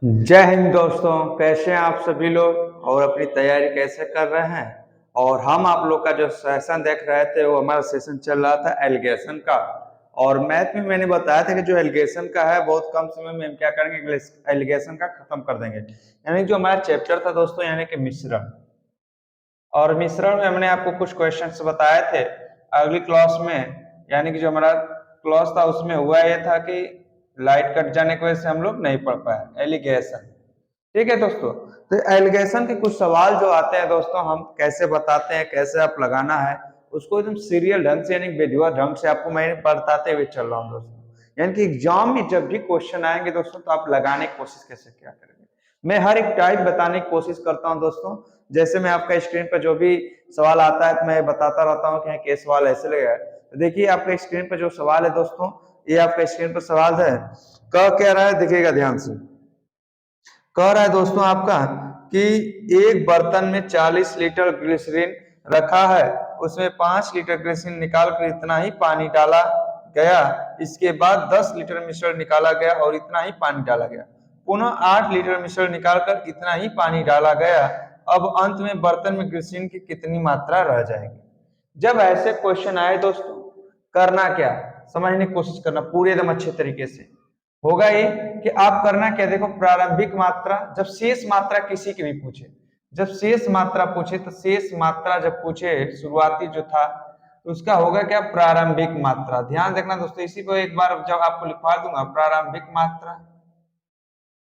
जय हिंद दोस्तों। कैसे हैं आप सभी लोग और अपनी तैयारी कैसे कर रहे हैं। और हम आप लोग का जो सेशन देख रहे थे वो हमारा सेशन चल रहा था एलिगेशन का। और मैथ में मैंने बताया था कि जो एलिगेशन का है बहुत कम समय में हम क्या करेंगे, एलिगेशन का खत्म कर देंगे। यानी जो हमारा चैप्टर था दोस्तों यानी कि मिश्रण। और मिश्रण में हमने आपको कुछ क्वेश्चंस बताए थे अगली क्लास में। यानी कि जो हमारा क्लास था उसमें हुआ ये था कि लाइट कट जाने की वजह से हम लोग नहीं पढ़ पाए एलिगेशन। ठीक है दोस्तों। तो एलिगेशन के कुछ सवाल जो आते हैं दोस्तों हम कैसे बताते हैं, कैसे आप लगाना है उसको एकदम सीरियल ढंग से यानी विधिवत ढंग से आपको मैं बताते हुए चल रहा हूँ दोस्तों। यानी कि एग्जाम में जब भी क्वेश्चन आएंगे दोस्तों तो आप लगाने की कोशिश कैसे क्या करेंगे। मैं हर एक टाइप बताने की कोशिश करता हूँ दोस्तों। जैसे मैं आपका स्क्रीन पर जो भी सवाल आता है तो मैं बताता रहता हूँ कि ये सवाल ऐसे लगेगा। तो देखिए आपका स्क्रीन पर जो सवाल है दोस्तों, ये आपका स्क्रीन पर सवाल है। कह क्या रहा है देखिएगा ध्यान से। कह रहा है दोस्तों आपका कि एक बर्तन में 40 लीटर ग्लिसरीन रखा है, उसमें 5 लीटर ग्लिसरीन निकालकर इतना ही पानी डाला गया। इसके बाद 10 लीटर मिश्रण निकाला गया और इतना ही पानी डाला गया। पुनः 8 लीटर मिश्रण निकालकर इतना ही पानी डाला गया। अब अंत में बर्तन में ग्लिसरीन की कितनी मात्रा रह जाएगी। जब ऐसे क्वेश्चन आए दोस्तों करना क्या, समझने की कोशिश करना पूरे एकदम अच्छे तरीके से। होगा ये कि आप करना क्या, देखो प्रारंभिक मात्रा जब शेष मात्रा किसी की भी पूछे, जब शेष मात्रा पूछे तो शेष मात्रा जब पूछे शुरुआती जो था तो उसका होगा क्या, प्रारंभिक मात्रा। ध्यान देखना दोस्तों, इसी को एक बार जब आपको लिखवा दूंगा प्रारंभिक मात्रा।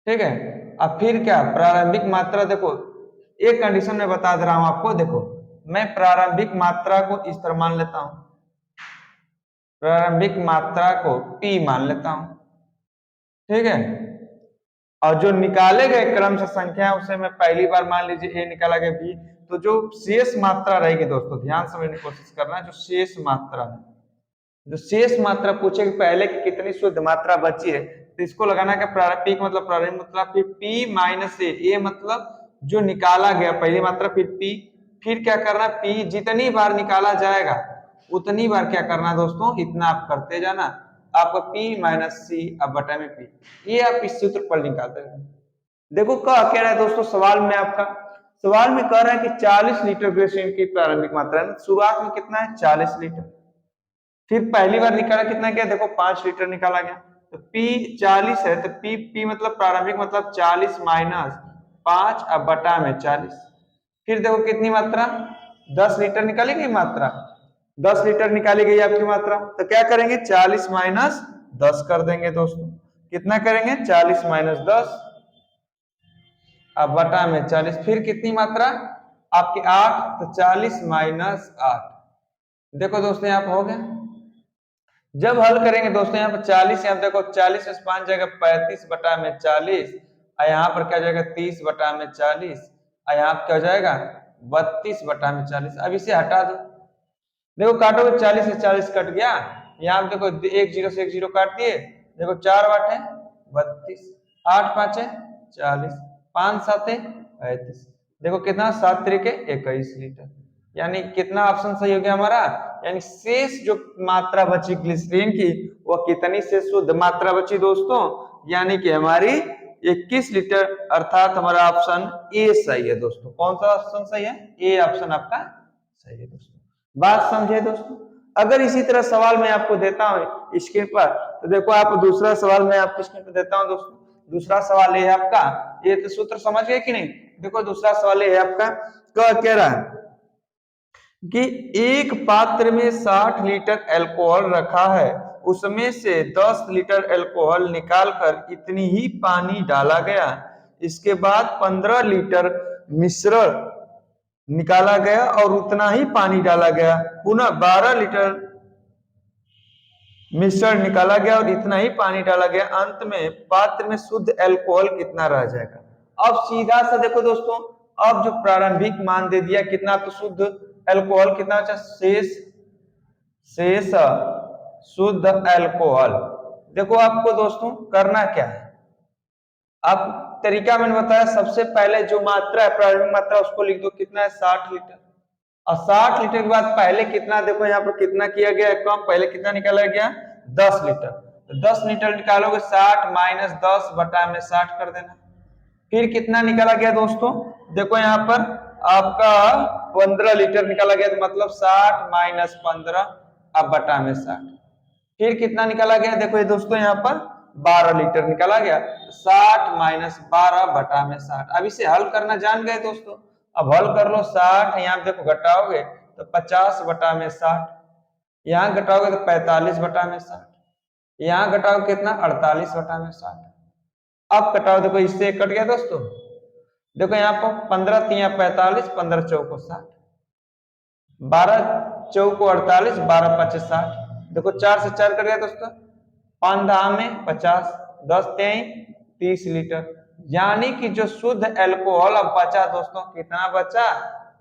ठीक है। अब फिर क्या प्रारंभिक मात्रा, देखो एक कंडीशन में बता दे रहा हूं आपको। देखो मैं प्रारंभिक मात्रा को इस तरह मान लेता हूं, प्रारंभिक मात्रा को P मान लेता हूं। ठीक है। और जो निकाले गए क्रम से संख्या है उसे मैं पहली बार मान लीजिए A निकाला गया B। तो जो शेष मात्रा रहेगी दोस्तों ध्यान समझने की कोशिश करना, जो शेष मात्रा है, जो शेष मात्रा पूछे कि पहले की कितनी शुद्ध मात्रा बची है तो इसको लगाना क्या, प्रारंभिक मतलब प्रारंभिक मतलब फिर P माइनस A मतलब जो निकाला गया पहली मात्रा, फिर P, फिर क्या करना P जितनी बार निकाला जाएगा उतनी बार क्या करना दोस्तों, इतना आप करते जाना। आपका P माइनस C अब बटा में P, ये आप इस सूत्र पर निकालते हैं। देखो कह क्या रहा है दोस्तों सवाल में, आपका सवाल में कह रहा है कि 40 लीटर ग्लिसरीन की प्रारंभिक मात्रा है। शुरुआत में कितना है 40 लीटर, फिर पहली बार निकाला कितना गया, देखो 5 लीटर निकाला गया। तो P 40 है तो P मतलब प्रारंभिक मतलब 40 माइनस 5 अब बटा में 40। फिर देखो कितनी मात्रा 10 लीटर निकाली गई मात्रा, 10 लीटर निकाली गई आपकी मात्रा। तो क्या करेंगे 40 माइनस 10 कर देंगे दोस्तों। कितना करेंगे 40 माइनस 10 अब बटा में 40। फिर कितनी मात्रा आपकी 8, तो 40 माइनस 8। देखो दोस्तों यहाँ पर हो गया। जब हल करेंगे दोस्तों यहाँ पर 40, यहाँ देखो 40 से 5 जाएगा 35 बटा में 40, और यहाँ पर क्या जाएगा 30 बटा में 40, और यहाँ पर क्या हो जाएगा 32 बटा में 40। अब इसे हटा दो, देखो काटोगे 40 से 40 कट गया। यहाँ पे देखो एक जीरो से एक जीरो काट दिए, देखो 4 वाट है 32, 8 5 है 40, 5 7 है 35। देखो कितना 7 तरीके 21 लीटर। यानी कितना ऑप्शन सही हो गया हमारा, यानी शेष जो मात्रा बची ग्लिसरीन की वह कितनी से शुद्ध मात्रा बची दोस्तों, यानी कि हमारी 21 लीटर, अर्थात हमारा ऑप्शन ए सही है दोस्तों। कौन सा ऑप्शन सही है, ए ऑप्शन आपका सही है दोस्तों। बात समझे दोस्तों। अगर इसी तरह सवाल मैं आपको देता हूं स्क्रीन पर, तो देखो आप दूसरा सवाल मैं आपको स्क्रीन पर देता हूं दोस्तों। दूसरा सवाल ये है आपका, ये तो सूत्र समझ गए कि नहीं। देखो दूसरा सवाल ये है आपका, कह रहा है कि एक पात्र में 60 लीटर अल्कोहल रखा है, उसमें से 10 लीटर अल्कोहल निकालकर इतनी ही पानी डाला गया। इसके बाद 15 लीटर मिश्रण निकाला गया और उतना ही पानी डाला गया। पुनः 12 लीटर मिश्रण निकाला गया और इतना ही पानी डाला गया। अंत में पात्र में शुद्ध अल्कोहल कितना रह जाएगा। अब सीधा सा देखो दोस्तों, अब जो प्रारंभिक मान दे दिया कितना, तो शुद्ध अल्कोहल कितना बचा, शेष शेष शुद्ध अल्कोहल। देखो आपको दोस्तों करना क्या है, आप तरीका मैंने बताया, सबसे पहले जो मात्रा है प्रारंभिक मात्रा उसको लिख दो, कितना है 60 लीटर। और 60 लीटर के बाद पहले कितना, देखो यहाँ पर कितना किया गया कम, पहले कितना निकाला गया 10 लीटर। तो 10 लीटर निकालोगे 60 माइनस 10 बटा में 60 कर देना। फिर कितना निकाला गया दोस्तों, देखो यहाँ पर आपका 15 लीटर निकाला गया, तो मतलब 60 माइनस 15 अब बटा में 60। फिर कितना निकाला गया, देखो ये दोस्तों यहाँ पर 12 लीटर निकाला गया, 60 माइनस 12 बटा में 60। अब इसे हल करना जान गए दोस्तों, अब हल कर लो। 60 यहाँ देखो घटाओगे तो 50 बटा में 60, यहाँ घटाओगे तो 45 बटा में 60, यहाँ घटाओ कितना 48 बटा में 60। अब घटाओ, देखो इससे कट गया दोस्तों, देखो यहाँ पर 15 तिया 45, 15 चौको 60, 12 चौको 48, 12 पचे 60। देखो 4 से 4 कट गया दोस्तों, 5 दाम में 50, 10 तेई 30 लीटर, यानी कि जो शुद्ध एल्कोहल अब बचा दोस्तों, कितना बचा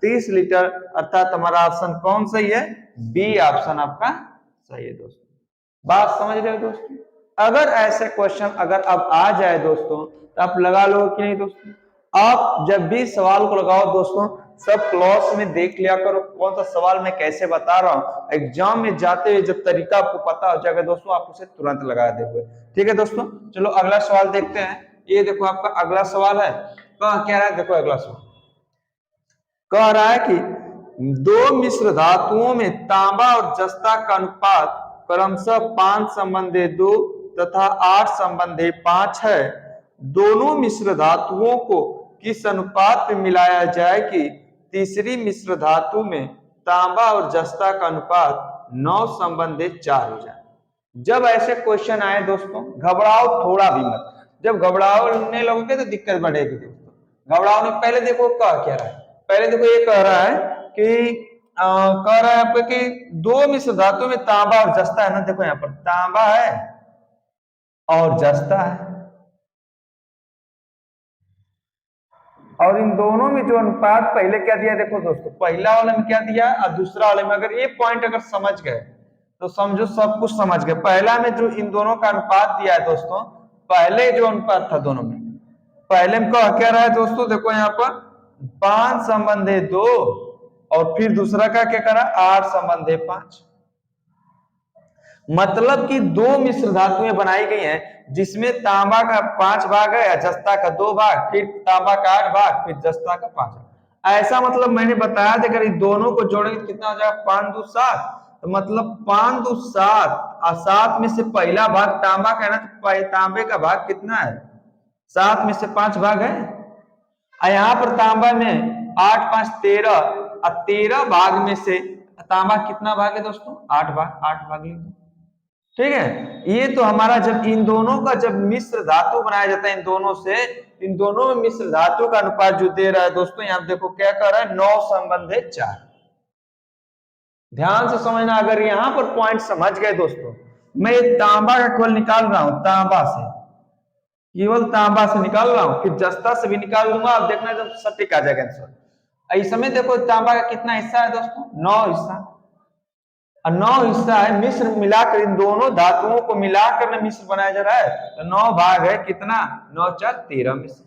30 लीटर। अर्थात हमारा ऑप्शन कौन सही है, बी ऑप्शन आपका सही है दोस्तों। बात समझ रहे हो दोस्तों। अगर ऐसे क्वेश्चन अगर अब आ जाए दोस्तों तो आप लगा लो कि नहीं दोस्तों। आप जब भी सवाल को लगाओ दोस्तों, सब क्लास में देख लिया करो कौन सा सवाल मैं कैसे बता रहा हूं, एग्जाम में जाते हुए जब तरीका आपको पता हो जाएगा दोस्तों, आप उसे तुरंत लगा देंगे। ठीक है दोस्तों, चलो अगला सवाल देखते हैं। ये देखो आपका अगला सवाल है, क्या रहा है, देखो अगला सवाल कह रहा है कि दो मिश्र धातुओं में तांबा और जस्ता का अनुपात क्रमशः 5 संबंधे 2 तथा 8 संबंधे 5 है। दोनों मिश्र धातुओं को किस अनुपात में मिलाया जाए कि तीसरी मिश्र धातु में तांबा और जस्ता का अनुपात 9 संबंधे 4 हो जाए। जब ऐसे क्वेश्चन आए दोस्तों, घबराओ थोड़ा भी मत। जब घबराने लगोगे तो दिक्कत बढ़ेगी दोस्तों। घबराओ नहीं, पहले देखो क्या रहा है। पहले देखो ये कह रहा है कि कह रहा है आपको कि दो मिश्र धातु में तांबा और जस्ता है ना। देखो यहाँ पर तांबा है और जस्ता है, और इन दोनों में जो अनुपात पहले क्या दिया, देखो दोस्तों पहला वाले में क्या दिया और दूसरा वाले में, अगर ये पॉइंट अगर समझ गए तो समझो सब कुछ समझ गए। पहला में जो इन दोनों का अनुपात दिया है दोस्तों, पहले जो अनुपात था दोनों में, पहले में क्या रहा है दोस्तों, देखो यहाँ पर 5 संबंधे 2 और फिर दूसरा का क्या करा 8 संबंधे 5। मतलब कि दो मिश्र धातुएं बनाई गई हैं जिसमें तांबा का 5 भाग है, जस्ता का 2 भाग, फिर तांबा का 8 भाग, फिर जस्ता का 5 भाग। ऐसा मतलब मैंने बताया था, अगर इन दोनों को जोड़ेंगे कितना हो जाएगा 5 2 7, तो मतलब 5 2 7 और 7 में से पहला भाग तांबा का है ना, तो तांबे का भाग कितना है 7 में से 5 भाग है। और यहाँ पर तांबा में 8 5 13 और 13 भाग में से तांबा कितना भाग है दोस्तों 8 भाग, 8 भाग लिख दो। ठीक है, ये तो हमारा जब इन दोनों का जब मिश्र धातु बनाया जाता है, इन दोनों से, इन दोनों में मिश्र धातु का अनुपात जो दे रहा है दोस्तों, यहाँ देखो क्या कर रहा है 9 संबंधे 4। ध्यान से समझना, अगर यहां पर पॉइंट समझ गए दोस्तों, मैं तांबा का केवल निकाल रहा हूं, तांबा से, केवल तांबा से निकाल रहा हूं, फिर जस्ता से भी निकाल लूंगा। अब देखना जब सटीक आ जाएगा आंसर। इस समय देखो तांबा का कितना हिस्सा है दोस्तों 9 हिस्सा, और 9 हिस्सा है। मिश्र मिलाकर इन दोनों धातुओं को मिलाकर में मिश्र बनाया जा रहा है, तो 9 भाग है कितना 9 4 13 मिश्र।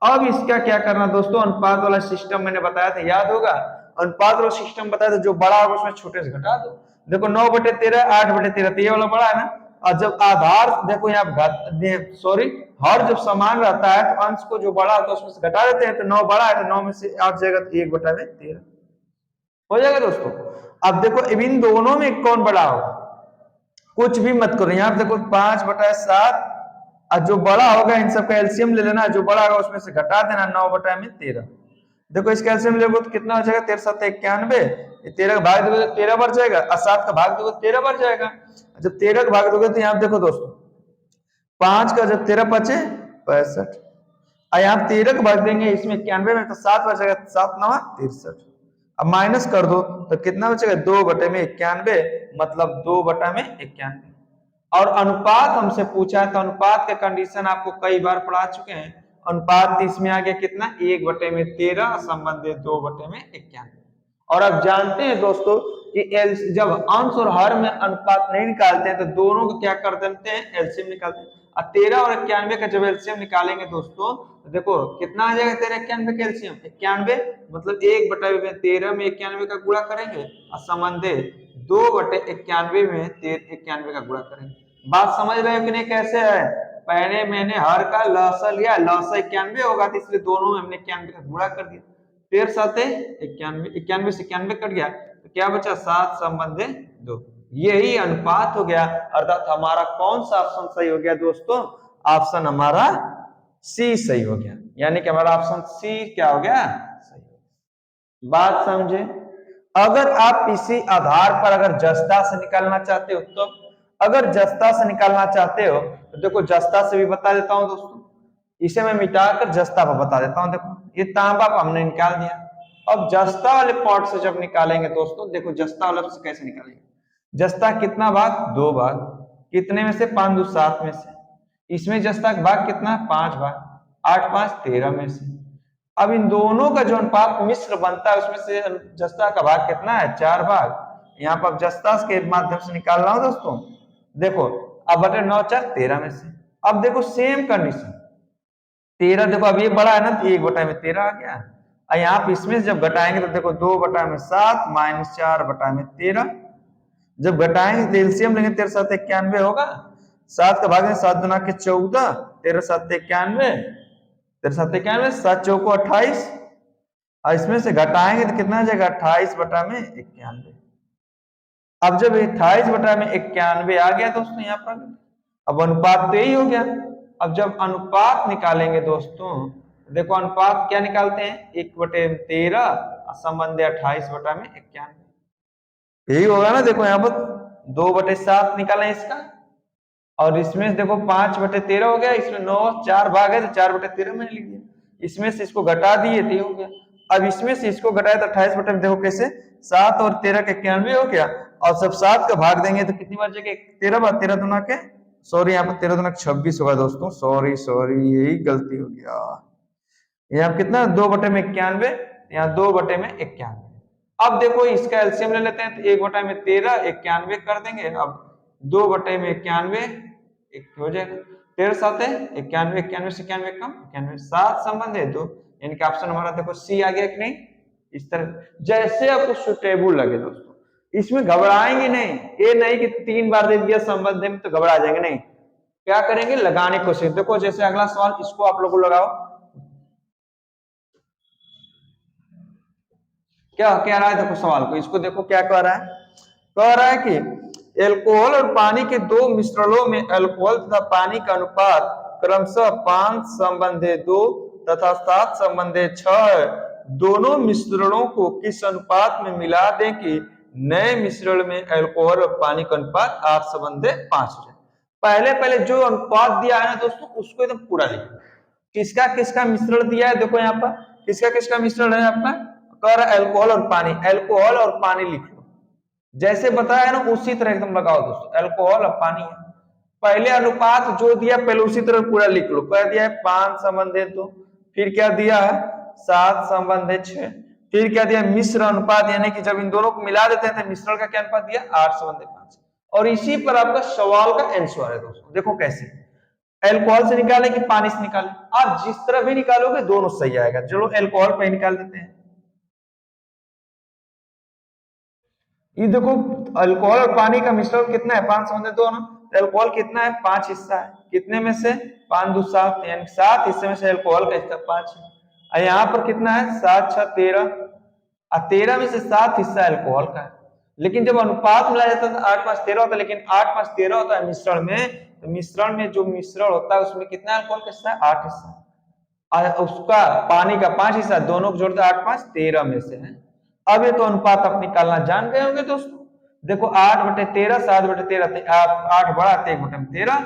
अब इसका क्या करना दोस्तों, अनुपात वाला सिस्टम मैंने बताया था, याद होगा। अनुपात वाला सिस्टम बताया था, जो बड़ा होगा उसमें छोटे से घटा दो। देखो 9/13 8/13, तो ये वाला बड़ा है ना। और जब आधार देखो यहाँ सॉरी हर जब समान रहता है तो अंश को जो बड़ा होता है उसमें से घटा देते हैं, तो 9 बड़ा है तो 9 में से 8 जाएगा तो 1/13 हो जाएगा दोस्तों। अब देखो इन दोनों में कौन बड़ा होगा, कुछ भी मत करो। यहाँ पे देखो 5/7, और जो बड़ा होगा इन सबका एलसीएम ले लेना, जो बड़ा होगा उसमें से घटा देना 9/13। देखो इसका एलसीएम लेगो तो कितना हो जाएगा 13 7 91, 13 का भाग दोगे तो 13 बढ़ जाएगा, और 7 का भाग दोगे तो 13 बढ़ जाएगा। जब 13 का भाग दोगे तो यहाँ देखो दोस्तों 5 का जब 13 बचे 65, और यहाँ 13 का भाग देंगे इसमें 91 में, तो 7 बचेगा, 7 9 63। अब माइनस कर दो तो कितना बचेगा 2/91, मतलब 2/91। और अनुपात हमसे पूछा है, तो अनुपात के कंडीशन आपको कई बार पढ़ा चुके हैं। अनुपात इसमें आ गया कितना 1/13 संबंधित 2/91। और अब जानते हैं दोस्तों कि जब अंश और हर में अनुपात नहीं निकालते हैं तो दोनों को क्या कर देते हैं एलसीएम निकालते हैं। और 13 और 91 का जब एलसीएम निकालेंगे दोस्तों, तो देखो कितना आ जाएगा 13 91 का एलसीएम 91, मतलब 1/13 में 91 का गुणा करेंगे, और संबंधित 2/91 में 91 का गुणा करेंगे। बात समझ रहे हो कि नहीं कैसे है। पहले मैंने हर का लसा लिया, लसा 91 होगा तो इसलिए दोनों में हमने 91 का गुणा कर दिया। 13 साते 91, 91 से 91 कट गया तो क्या बचा 7 संबंधे 2। यही अनुपात हो गया, अर्थात हमारा कौन सा ऑप्शन सही हो गया दोस्तों? ऑप्शन हमारा सी सही हो गया, यानी कि हमारा ऑप्शन सी क्या हो गया? सही हो गया। बात समझे? अगर आप इसी आधार पर अगर जस्ता से निकालना चाहते हो तो, अगर जस्ता से निकालना चाहते हो तो देखो जस्ता से भी बता देता हूं दोस्तों, इसे मैं मिटाकर जस्ता पर बता देता हूं। देखो ये तांबा पर हमने निकाल दिया, अब जस्ता वाले पार्ट से जब निकालेंगे दोस्तों, देखो जस्ता वाले से कैसे निकालेंगे? जस्ता कितना भाग? 2 भाग, कितने में से? 5 2 7 में से। इसमें जस्ता का भाग कितना? 5 भाग, 8 5 13 में से। अब इन दोनों का जो अनुपात मिश्र बनता है उसमें से जस्ता का भाग कितना है? 4 भाग। यहाँ पर जस्ता के माध्यम से निकाल रहा हूं दोस्तों। देखो अब बटे 9 4 13 में से। अब देखो सेम कंडीशन, 13 देखो अब ये बड़ा है ना तो 1/13 आ गया। और यहाँ पे इसमें जब घटाएंगे तो देखो 2/7 माइनस 4/13। जब घटाएंगे तो एलसीएम लेंगे 13 7 91 होगा, 7 का भाग 7 दुना के 14, 13 7 91, 13 7 91, 7 चौको 28, और इसमें से घटाएंगे तो कितना आ जाएगा? 28/91। अब जब 28/91 आ गया दोस्तों यहाँ पर, अब अनुपात तो यही हो गया। अब जब अनुपात निकालेंगे दोस्तों, देखो अनुपात क्या निकालते हैं? 1/13 संबंध 28/91, यही होगा ना। देखो यहाँ पर 2/7 निकाला इसका, और इसमें देखो 5/13 हो गया, इसमें 9 4 भाग है तो 4/13 मैंने लिख दिया। इसमें से इसको घटा दिए तो हो गया। अब इसमें से इसको घटाए तो 28 देखो कैसे, 7 और 13 के 91 हो गया, और सब 7 का भाग देंगे तो कितनी बार जगह? 13 बार, 13 दुना के, सॉरी यहाँ पर 13 दुना 26 होगा दोस्तों, सॉरी सॉरी यही गलती हो गया। यहाँ कितना? 2/91, यहाँ 2/91। अब देखो इसका एलसीएम ले लेते हैं तो 1/13 91 कर देंगे। अब 2/91 हो जाएगा, 13 7 91, 91 से 91 कम, 91 7 संबंध है 2, यानी कि ऑप्शन हमारा देखो सी आ गया कि नहीं? इस तरह जैसे आपको सुटेबल लगे दोस्तों, इसमें घबराएंगे नहीं। ये नहीं कि 3 बार दे दिया संबंध में तो घबरा जाएंगे, नहीं, क्या करेंगे? लगाने की कोशिश। देखो जैसे अगला सवाल, इसको आप लोग लगाओ, क्या कह रहा है? देखो सवाल को, इसको देखो क्या कह रहा है? कह रहा है कि एल्कोहल और पानी के 2 मिश्रणों में एल्कोहल तथा पानी का अनुपात क्रमशः 5 संबंधे 2 तथा 7 संबंधे 6 है। दोनों मिश्रणों को किस अनुपात में मिला दें कि नए मिश्रण में एल्कोहल और पानी का अनुपात 8 संबंधे 5 हो जाए? पहले पहले जो अनुपात दिया है ना दोस्तों, उसको एकदम पूरा लिखो। किसका किसका मिश्रण दिया है? देखो यहाँ पर किसका किसका मिश्रण है आपका? कर अल्कोहल और पानी, अल्कोहल और पानी लिख लो, जैसे बताया ना उसी तरह एकदम लगाओ दोस्तों। अल्कोहल और पानी है, पहले अनुपात जो दिया पहले उसी तरह पूरा लिख लो। कह दिया है 5 संबंधे 2, फिर क्या दिया है? 7 संबंधे 6, फिर क्या दिया? मिश्र अनुपात, यानी कि जब इन दोनों को मिला देते हैं तो मिश्रण का क्या अनुपात दिया? 8 संबंधे 5। और इसी पर आपका सवाल का आंसर है दोस्तों। देखो कैसे, अल्कोहल से निकाले कि पानी से निकाले? आप जिस तरह भी निकालोगे दोनों सही आएगा। चलो अल्कोहल पे निकाल देते हैं। ये देखो अल्कोहल और पानी का मिश्रण कितना है? 5 समझे 2 ना, तो अल्कोहल कितना है? 5 हिस्सा है, कितने में से? 5 2 7, यानी 7 हिस्से में से अल्कोहल का हिस्सा 5 है। और यहाँ पर कितना है? 7 6 13, और 13 में से 7 हिस्सा अल्कोहल का है। लेकिन जब अनुपात मिलाया जाता है तो 8 5 13 होता है, लेकिन 8 5 13 होता है मिश्रण में, तो मिश्रण में जो मिश्रण होता है उसमें कितना अल्कोहल का हिस्सा है? 8 हिस्सा, और उसका पानी का 5 हिस्सा, दोनों को जोड़ते 8 5 13 में से है। अब ये तो अनुपात आप निकालना जान गए होंगे दोस्तों। देखो 8/13 7/13, 8 बड़ा 1/13,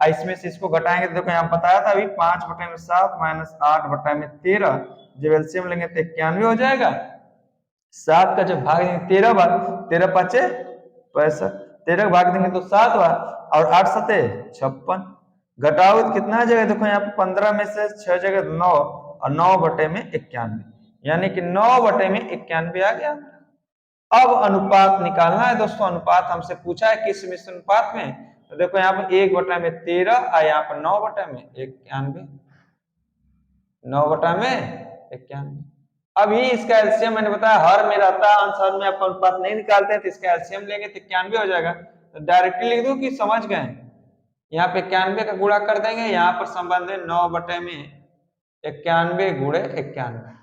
इसमें से इसको घटाएंगे तो देखो यहाँ बताया था अभी 5/7 माइनस 8/13, जब एलसीएम लेंगे तो 91 हो जाएगा। 7 का जब भाग देंगे 13 बार, 13 5 65, 13 का भाग देंगे तो 7 बार, और 8 7 56, घटाओ तो कितना आ जाएगा? देखो यहाँ पे 15 में से 6 जगह 9, और 9/91, यानी कि 9/91 आ गया। अब अनुपात निकालना है दोस्तों। अनुपात हमसे पूछा है किस मिश्र अनुपात में, तो देखो यहाँ पर 1/13 और यहाँ पर 9/91, 9/91। अभी इसका एलसीएम मैंने बताया हर में रहता है, आंसर में आप अनुपात नहीं निकालते हैं तो इसका एलसीएम लेंगे तो 91 हो जाएगा। तो डायरेक्टली लिख दो कि समझ गए? यहाँ पे 91 का गुणा कर देंगे, यहाँ पर संबंध है 9/91 गुणे 91।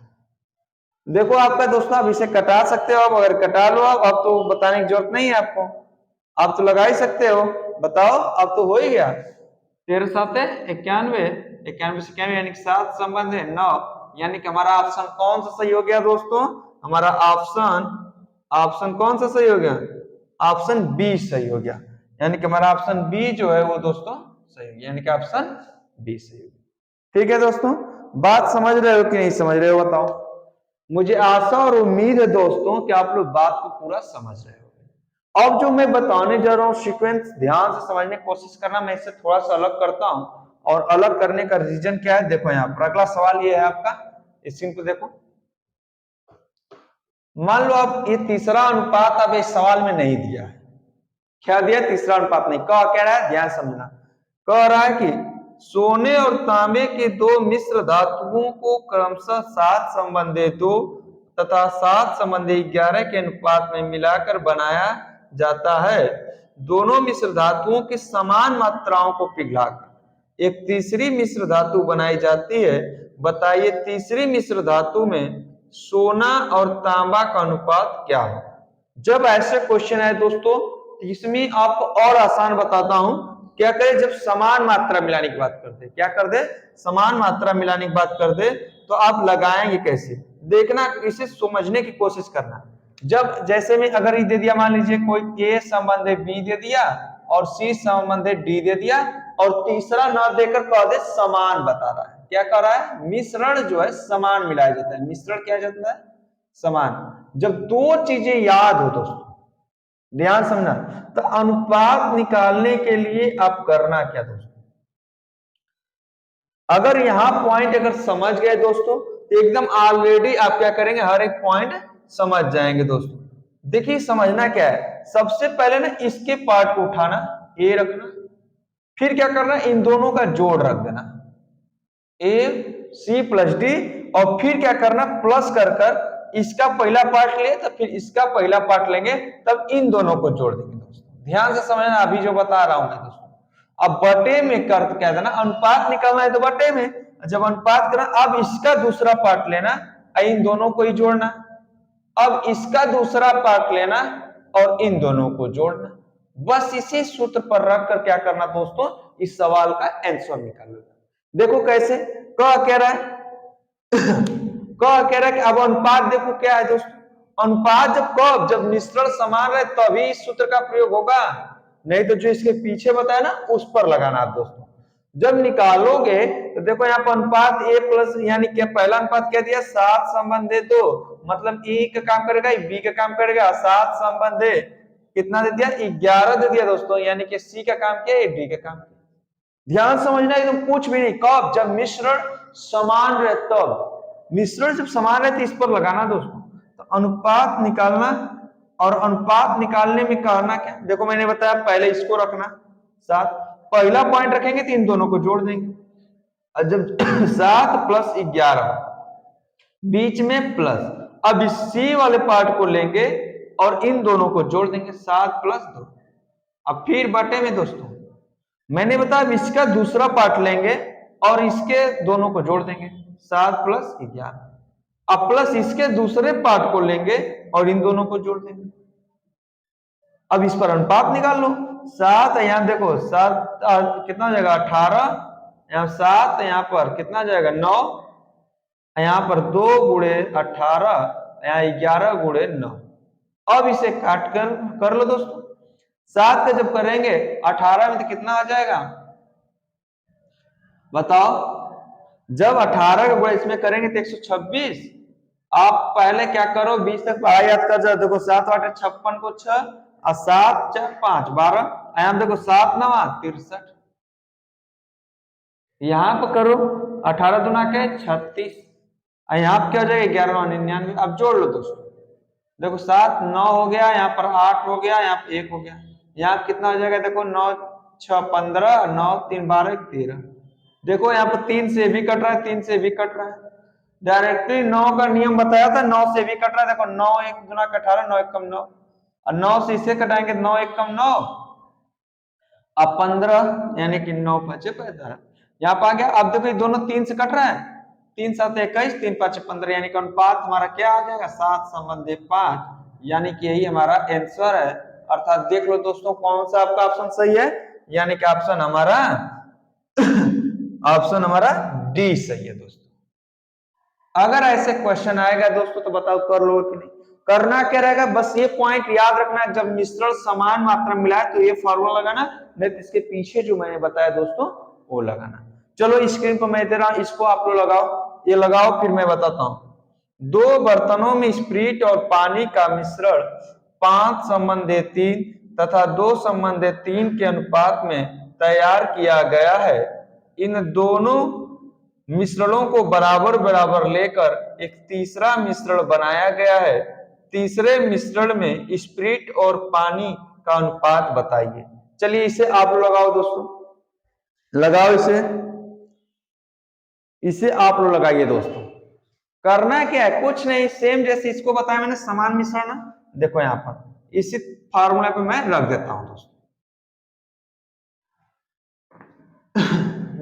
देखो आपका दोस्तों, आप इसे कटा सकते हो, आप अगर कटा लो आप, अब तो बताने की जरूरत नहीं है आपको, आप तो लगा ही सकते हो। बताओ, अब तो हो ही गया। 13 7 91, 91 से 91 यानी कि 7 संबंध है 9, यानी कि हमारा ऑप्शन कौन सा सही हो गया दोस्तों? हमारा ऑप्शन ऑप्शन कौन सा सही हो गया? ऑप्शन बी सही हो गया, यानी कि हमारा ऑप्शन बी जो है वो दोस्तों सही हो गया, यानी कि ऑप्शन बी सही हो गया। ठीक है दोस्तों, बात समझ रहे हो कि नहीं समझ रहे हो बताओ? मुझे आशा और उम्मीद है दोस्तों कि आप लोग बात को पूरा समझ रहे हो। अब जो मैं बताने जा रहा हूं सीक्वेंस ध्यान से समझने की कोशिश करना, मैं इससे थोड़ा सा अलग करता हूं, और अलग करने का रीजन क्या है देखो यहाँ पर। अगला सवाल ये है आपका, इस सीन को देखो। मान लो आप ये तीसरा अनुपात अब इस सवाल में नहीं दिया है। क्या दिया? तीसरा अनुपात नहीं। कह रहा है, ध्यान समझना, कह रहा है कि सोने और तांबे के दो मिश्र धातुओं को क्रमशः 7 संबंधे 2 तथा 7 संबंधे 11 के अनुपात में मिलाकर बनाया जाता है। दोनों मिश्र धातुओं की समान मात्राओं को पिघलाकर एक तीसरी मिश्र धातु बनाई जाती है। बताइए तीसरी मिश्र धातु में सोना और तांबा का अनुपात क्या है? जब ऐसे क्वेश्चन है दोस्तों, इसमें आपको और आसान बताता हूं। क्या करे, जब समान मात्रा मिलाने की बात कर दे, क्या कर दे? समान मात्रा मिलाने की बात कर दे, तो आप लगाएंगे कैसे? देखना, इसे समझने की कोशिश करना। जब जैसे में अगर ये दे दिया, मान लीजिए कोई ए संबंध बी दे दिया और सी संबंध डी दे दिया, और तीसरा ना देकर कह दे समान बता रहा है। क्या कर रहा है? मिश्रण जो है समान मिलाया जाता है। मिश्रण क्या जाता है? समान। जब दो चीजें याद हो दोस्तों, ध्यान समझना, तो अनुपात निकालने के लिए आप करना क्या दोस्तों? अगर यहां पॉइंट अगर समझ गए दोस्तों, तो एकदम ऑलरेडी आप क्या करेंगे, हर एक पॉइंट समझ जाएंगे दोस्तों। देखिए समझना क्या है, सबसे पहले ना इसके पार्ट को उठाना, ए रखना, फिर क्या करना, इन दोनों का जोड़ रख देना, ए सी प्लस डी, और फिर क्या करना, प्लस कर कर इसका पहला पार्ट ले तो फिर इसका पहला पार्ट लेंगे, तब इन दोनों को जोड़ देंगे दोस्तों। ध्यान से समझना, अभी जो बता रहा हूं मैं दोस्तों। अब बटे में कर क्या देना, अनुपात निकालना है तो बटे में, जब अनुपात करना, अब इसका दूसरा पार्ट लेना, इन दोनों को ही जोड़ना, अब इसका दूसरा पार्ट लेना और इन दोनों को जोड़ना। बस इसी सूत्र पर रख कर क्या करना दोस्तों, इस सवाल का आंसर निकालना। देखो कैसे, कह रहा है कह रहा है कि अब अनुपात देखो क्या है दोस्तों, अनुपात जब मिश्रण समान रहे तभी इस सूत्र का प्रयोग होगा, नहीं तो जो इसके पीछे बताया ना उस पर लगाना आप दोस्तों। जब निकालोगे तो देखो यहाँ पर अनुपात ए प्लस, यानी क्या पहला अनुपात क्या दिया, 7 संबंधे 2, मतलब ए का काम करेगा, बी का काम करेगा, 7 संबंधे कितना दे दिया, 11 दे दिया दोस्तों, यानी कि सी का काम किया, डी का काम किया। ध्यान समझना, एकदम कुछ भी नहीं। कब? जब मिश्रण समान रहे तब। मिश्रण जब समान रहे तो इस पर लगाना दोस्तों। तो अनुपात निकालना, और अनुपात निकालने में करना क्या, देखो मैंने बताया पहले इसको रखना 7, पहला पॉइंट रखेंगे तो इन दोनों को जोड़ देंगे, और जब 7 प्लस 11 बीच में प्लस, अब इस सी वाले पार्ट को लेंगे और इन दोनों को जोड़ देंगे, 7 प्लस 2, अब फिर बटे में दोस्तों, मैंने बताया इसका दूसरा पार्ट लेंगे और इसके दोनों को जोड़ देंगे, 7 प्लस 11, अब प्लस इसके दूसरे पार्ट को लेंगे और इन दोनों को जोड़ देंगे। अब इस पर अनुपात निकाल लो, 7 यहां देखो 7 कितना जाएगा 18, यहाँ 7 यहाँ पर कितना जाएगा 9, यहाँ पर 2 गुणे 18, यहाँ 11 गुणे 9। अब इसे काट कर लो दोस्तों, 7 का जब करेंगे 18 में तो कितना आ जाएगा बताओ, जब 18 का गुणा इसमें करेंगे तो 126। आप पहले क्या करो, 20 तक पढ़ाई याद कर जाओ। देखो 7 8 56 को 6 और 7 4 5 12, यहाँ देखो 7 9 63, यहाँ पर करो 18 दुना के 36, यहाँ पर क्या हो जाएगा 11 99। अब जोड़ लो दोस्तों, देखो 7 9 हो गया, यहाँ पर 8 हो गया, यहाँ पर 1 हो गया, यहाँ कितना हो जाएगा देखो 9 6 15, 9 3 12 13। देखो यहाँ पर 3 से भी कट रहा है, 3 से भी कट रहा है, डायरेक्टली 9 का नियम बताया था, 9 से भी कट रहा है। देखो 9 1 गुना 18, 9 1 कम 9, और 9 से इसे कटाएंगे 9 1 कम 9, अब 15 यानी कि 9 5 15, यहाँ पे आ गया। अब देखो ये दोनों 3 से कट रहा है, 3 7 21, 3 5 15, यानी कि अनुपात हमारा क्या आ जाएगा 7:5, यानी कि यही हमारा आंसर है। अर्थात देख लो दोस्तों कौन सा आपका ऑप्शन सही है, यानी कि ऑप्शन हमारा ऑप्शन हमारा डी सही है दोस्तों। अगर ऐसे क्वेश्चन आएगा दोस्तों तो बताओ कर लो कि नहीं। करना क्या रहेगा, बस ये पॉइंट याद रखना है, जब मिश्रण समान मात्रा में मिला है तो ये फॉर्मूला लगाना, नहीं तो इसके पीछे जो मैंने बताया दोस्तों वो लगाना। चलो स्क्रीन पर मैं दे रहा हूं, इसको आप लोग लगाओ, ये लगाओ फिर मैं बताता हूं। 2 बर्तनों में स्प्रिट और पानी का मिश्रण 5:3 तथा 2:3 के अनुपात में तैयार किया गया है। इन दोनों मिश्रणों को बराबर बराबर लेकर एक तीसरा मिश्रण बनाया गया है। तीसरे मिश्रण में स्प्रिट और पानी का अनुपात बताइए। चलिए इसे आप लगाओ दोस्तों, लगाओ इसे आप लोग लगाइए दोस्तों। करना क्या है, कुछ नहीं, सेम जैसे इसको बताया मैंने समान मिश्रण है। देखो यहां पर इसी फार्मूला पे मैं रख देता हूं दोस्तों।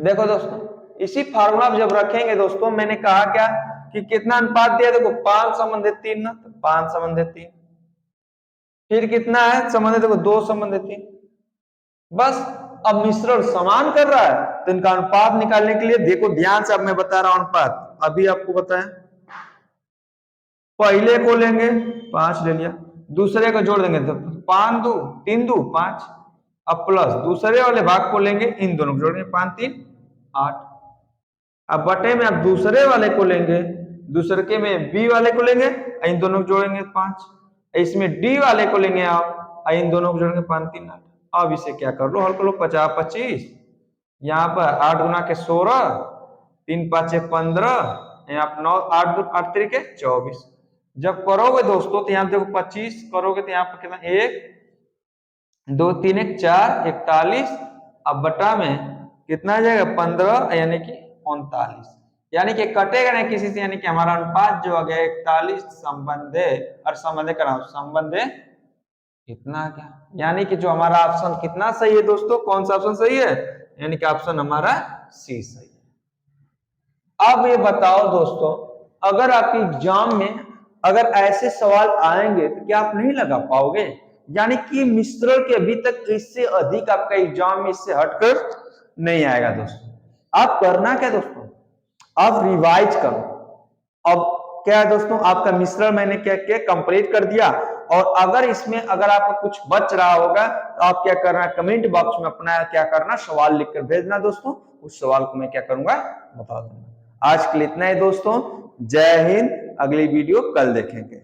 देखो दोस्तों इसी फार्मूला जब रखेंगे दोस्तों, मैंने कहा क्या कि कितना अनुपात दिया, देखो 5:3 ना, तो 5:3, फिर कितना है संबंधित, देखो 2:3। बस अब मिश्रण समान कर रहा है तो इनका अनुपात निकालने के लिए देखो ध्यान से, अब मैं बता रहा हूं अनुपात, अभी आपको बताया। पहले को लेंगे 5 ले लिया, दूसरे को जोड़ देंगे तो 5 2 3 2 5, अब प्लस दूसरे वाले भाग को लेंगे, इन दोनों को जोड़ेंगे 5 3 8। अब बटे में अब दूसरे वाले को लेंगे, दूसरे के में बी वाले को लेंगे, इन दोनों को जोड़ेंगे 5, इसमें डी वाले को लेंगे आप, इन दोनों को जोड़ेंगे 5 3 8। अब इसे क्या कर लो, हल कर लो, 50 25, यहाँ पर 8 गुना के 16, 3 5 15, यहाँ पर 9 8 8 3 24। जब करोगे दोस्तों तो यहाँ देखो 25 करोगे तो यहाँ पर कितना 1 2 3 1 4 41, अब बटा में कितना आ जाएगा 15 यानी कि 39, यानी कि कटेगा नहीं किसी से, यानी कि हमारा अनुपात जो आ गया 41 संबंधे, और संबंधे कराओ संबंधे कितना आ गया, यानी कि जो हमारा ऑप्शन कितना सही है दोस्तों, कौन सा ऑप्शन सही है, यानी कि ऑप्शन हमारा सी सही है। अब ये बताओ दोस्तों, अगर आपके एग्जाम में अगर ऐसे सवाल आएंगे तो क्या आप नहीं लगा पाओगे, यानी कि मिश्रण के अभी तक इससे अधिक आपका एग्जाम में इससे हटकर नहीं आएगा दोस्तों। आप करना क्या दोस्तों, आप रिवाइज करो। अब क्या है दोस्तों, आपका मिश्रण मैंने क्या किया कंप्लीट कर दिया, और अगर इसमें अगर आपका कुछ बच रहा होगा तो आप क्या करना, कमेंट बॉक्स में अपना क्या करना सवाल लिखकर भेजना दोस्तों, उस सवाल को मैं क्या करूंगा बता दूंगा। आज के लिए इतना ही दोस्तों, जय हिंद, अगली वीडियो कल देखेंगे।